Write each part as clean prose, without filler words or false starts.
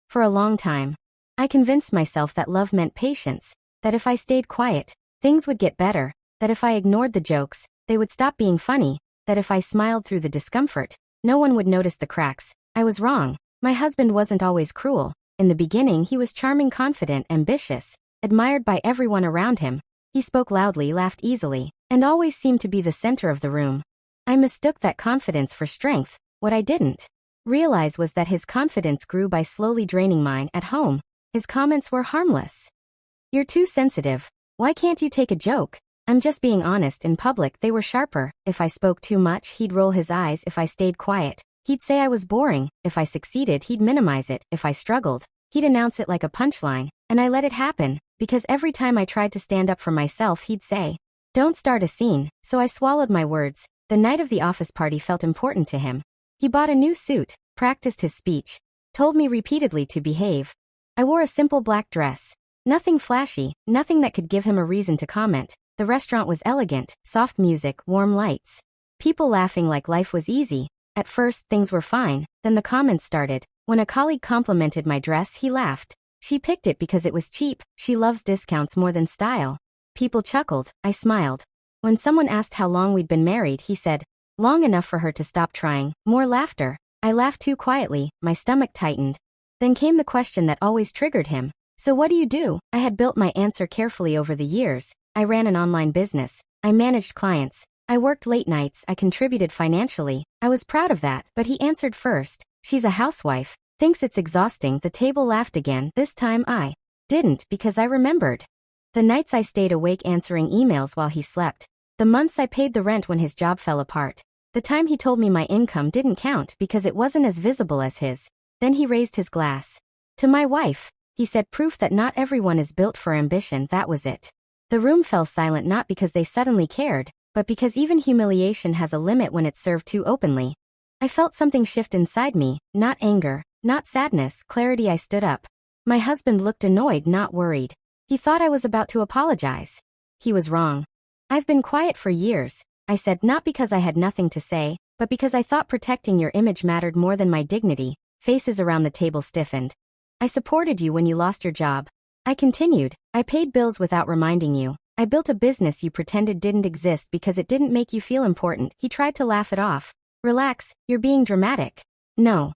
For a long time, I convinced myself that love meant patience, that if I stayed quiet, things would get better, that if I ignored the jokes, they would stop being funny, that if I smiled through the discomfort, no one would notice the cracks. I was wrong. My husband wasn't always cruel. In the beginning, he was charming, confident, ambitious, admired by everyone around him. He spoke loudly, laughed easily, and always seemed to be the center of the room. I mistook that confidence for strength. What I didn't realize was that his confidence grew by slowly draining mine. At home, his comments were harmless. "You're too sensitive. Why can't you take a joke?" "I'm just being honest." In public, they were sharper. If I spoke too much, he'd roll his eyes. If I stayed quiet, he'd say I was boring. If I succeeded, he'd minimize it. If I struggled, he'd announce it like a punchline. And I let it happen, because every time I tried to stand up for myself, he'd say, "Don't start a scene." So I swallowed my words. The night of the office party felt important to him. He bought a new suit, practiced his speech, told me repeatedly to behave. I wore a simple black dress. Nothing flashy, nothing that could give him a reason to comment. The restaurant was elegant, soft music, warm lights. People laughing like life was easy. At first, things were fine, then the comments started. When a colleague complimented my dress, he laughed. "She picked it because it was cheap. She loves discounts more than style." People chuckled. I smiled. When someone asked how long we'd been married, he said, "Long enough for her to stop trying." More laughter. I laughed too quietly. My stomach tightened. Then came the question that always triggered him. "So what do you do?" I had built my answer carefully over the years. I ran an online business. I managed clients. I worked late nights. I contributed financially. I was proud of that, but he answered first. "She's a housewife. Thinks it's exhausting." The table laughed again. This time I didn't, because I remembered. The nights I stayed awake answering emails while he slept. The months I paid the rent when his job fell apart. The time he told me my income didn't count because it wasn't as visible as his. Then he raised his glass. "To my wife," he said, "proof that not everyone is built for ambition." That was it. The room fell silent, not because they suddenly cared, but because even humiliation has a limit when it's served too openly. I felt something shift inside me, not anger, not sadness, clarity. I stood up. My husband looked annoyed, not worried. He thought I was about to apologize. He was wrong. "I've been quiet for years," I said, not because I had nothing to say, but because I thought protecting your image mattered more than my dignity. Faces around the table stiffened. "I supported you when you lost your job." I continued. "I paid bills without reminding you. I built a business you pretended didn't exist because it didn't make you feel important." He tried to laugh it off. "Relax, you're being dramatic." "No."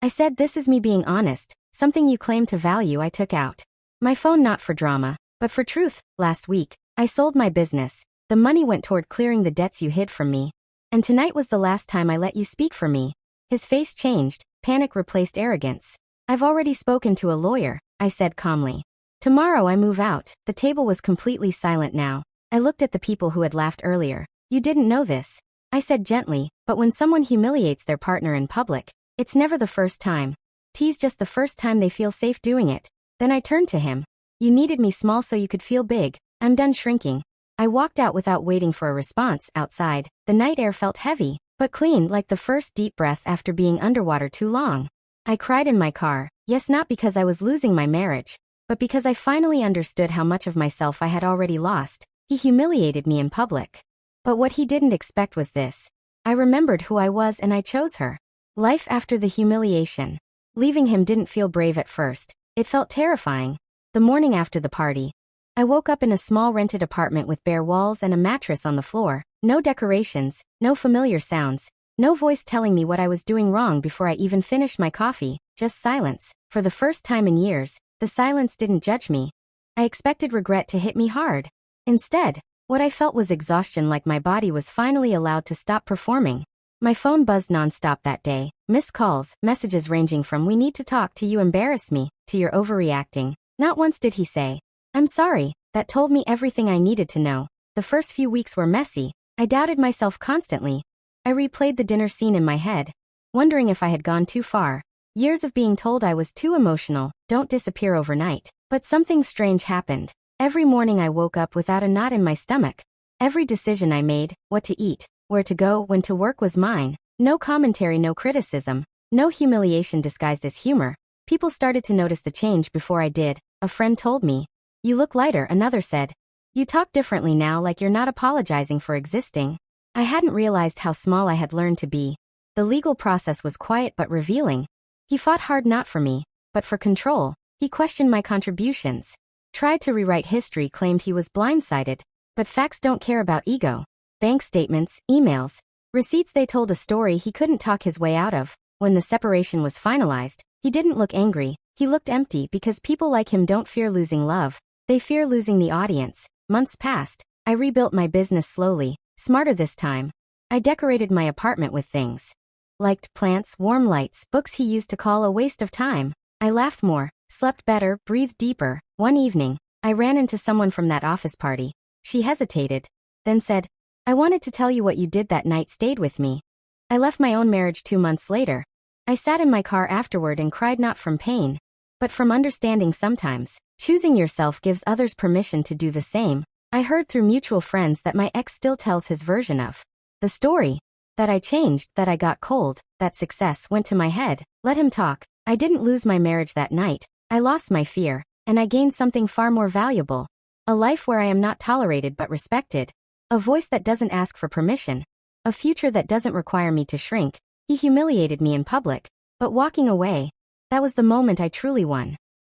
I said, "This is me being honest. Something you claim to value." I took out my phone, not for drama, but for truth. "Last week, I sold my business. The money went toward clearing the debts you hid from me. And tonight was the last time I let you speak for me." His face changed. Panic replaced arrogance. "I've already spoken to a lawyer," I said calmly. "Tomorrow I move out." The table was completely silent now. I looked at the people who had laughed earlier. "You didn't know this," I said gently, "but when someone humiliates their partner in public, it's never the first time. Tease just the first time they feel safe doing it." Then I turned to him. "You needed me small so you could feel big. I'm done shrinking." I walked out without waiting for a response. Outside, the night air felt heavy, but clean, like the first deep breath after being underwater too long. I cried in my car. Yes, not because I was losing my marriage, but because I finally understood how much of myself I had already lost. He humiliated me in public. But what he didn't expect was this. I remembered who I was and I chose her. Life after the humiliation. Leaving him didn't feel brave at first. It felt terrifying. The morning after the party, I woke up in a small rented apartment with bare walls and a mattress on the floor. No decorations, no familiar sounds, no voice telling me what I was doing wrong before I even finished my coffee, just silence. For the first time in years, the silence didn't judge me. I expected regret to hit me hard. Instead, what I felt was exhaustion, like my body was finally allowed to stop performing. My phone buzzed nonstop that day. Missed calls, messages ranging from "we need to talk" to "you embarrass me" to "you're overreacting." Not once did he say, "I'm sorry." That told me everything I needed to know. The first few weeks were messy. I doubted myself constantly. I replayed the dinner scene in my head, wondering if I had gone too far. Years of being told I was too emotional, don't disappear overnight. But something strange happened. Every morning I woke up without a knot in my stomach. Every decision I made, what to eat, where to go, when to work, was mine. No commentary, no criticism, no humiliation disguised as humor. People started to notice the change before I did. A friend told me, "You look lighter." Another said, "You talk differently now, like you're not apologizing for existing." I hadn't realized how small I had learned to be. The legal process was quiet but revealing. He fought hard, not for me, but for control. He questioned my contributions. Tried to rewrite history, claimed he was blindsided. But facts don't care about ego. Bank statements, emails, receipts, they told a story he couldn't talk his way out of. When the separation was finalized, he didn't look angry. He looked empty, because people like him don't fear losing love. They fear losing the audience. Months passed. I rebuilt my business slowly, smarter this time. I decorated my apartment with things. Liked plants, warm lights, books he used to call a waste of time. I laughed more, slept better, breathed deeper. One evening, I ran into someone from that office party. She hesitated, then said, "I wanted to tell you what you did that night stayed with me." I left my own marriage 2 months later. I sat in my car afterward and cried, not from pain, but from understanding. Sometimes, choosing yourself gives others permission to do the same. I heard through mutual friends that my ex still tells his version of the story. That I changed, that I got cold, that success went to my head. Let him talk. I didn't lose my marriage that night. I lost my fear, and I gained something far more valuable. A life where I am not tolerated but respected. A voice that doesn't ask for permission. A future that doesn't require me to shrink. He humiliated me in public, but walking away, that was the moment I truly won.